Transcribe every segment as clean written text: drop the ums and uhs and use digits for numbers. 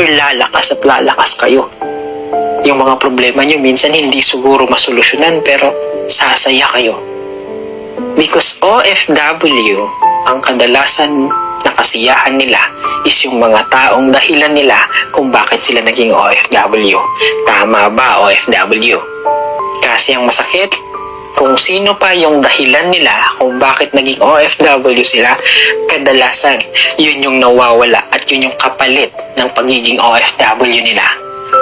lalakas at lalakas kayo. Yung mga problema nyo minsan hindi siguro masolusyonan pero sasaya kayo. Because OFW, ang kadalasan na kasiyahan nila is yung mga taong dahilan nila kung bakit sila naging OFW. Tama ba, OFW? Kasi ang masakit, kung sino pa yung dahilan nila kung bakit naging OFW sila, kadalasan yun yung nawawala at yun yung kapalit ng pagiging OFW nila.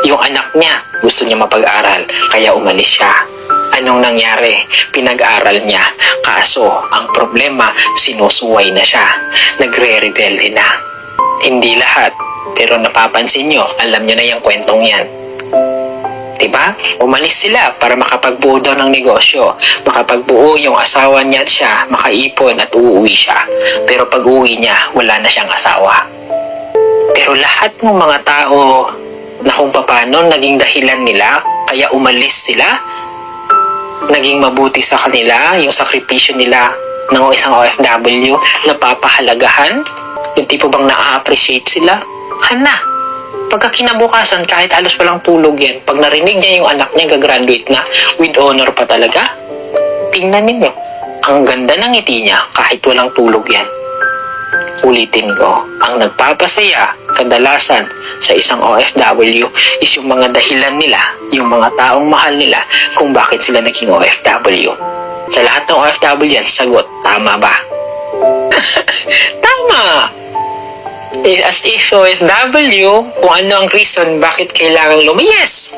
Yung anak niya gusto niya mapag-aral kaya umalis siya. Anong nangyari? Pinag-aral niya. Kaso, ang problema, sinusuway na siya. Nagre-rebelde na. Hindi lahat. Pero napapansin nyo, alam nyo na yung kwentong yan. Diba? Umalis sila para makapagbuo daw ng negosyo. Makapagbuo yung asawa niya at siya, makaipon at uuwi siya. Pero pag uwi niya, wala na siyang asawa. Pero lahat ng mga tao na kung paano naging dahilan nila, kaya umalis sila, naging mabuti sa kanila, yung sakripisyo nila ng isang OFW, napapahalagahan, yung tipo bang na-appreciate sila, hana. Pagka kinabukasan, kahit halos walang tulog yan, pag narinig niya yung anak niya gagraduate na, with honor pa talaga, tingnan ninyo, ang ganda ng ngiti niya kahit walang tulog yan. Ulitin ko, ang nagpapasaya kadalasan sa isang OFW is yung mga dahilan nila, yung mga taong mahal nila kung bakit sila naging OFW. Sa lahat ng OFW yan, sagot, tama ba? Tama! As if OFW, kung ano ang reason bakit kailangan lumayas.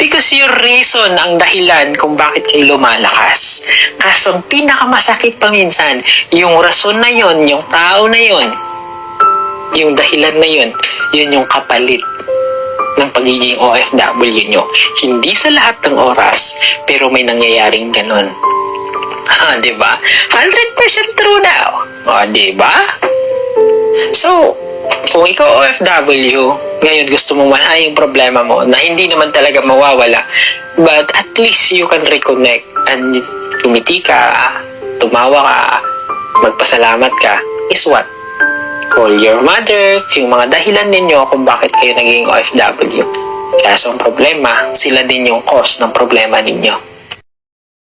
Because your reason ang dahilan kung bakit kayo lumalakas. Kaso ang pinakamasakit pa minsan, yung rason na yon, yung tao na yon, yung dahilan na yun yung kapalit ng pagiging OFW nyo. Hindi sa lahat ng oras, pero may nangyayaring ganun. Diba? 100% true now. Diba? So, kung ikaw OFW, ngayon gusto mo yung problema mo na hindi naman talaga mawawala, but at least you can reconnect and tumiti ka, tumawa ka, magpasalamat ka, is what? Call your mother, yung mga dahilan ninyo kung bakit kayo naging OFW. Kaso ang problema, sila din yung cause ng problema ninyo.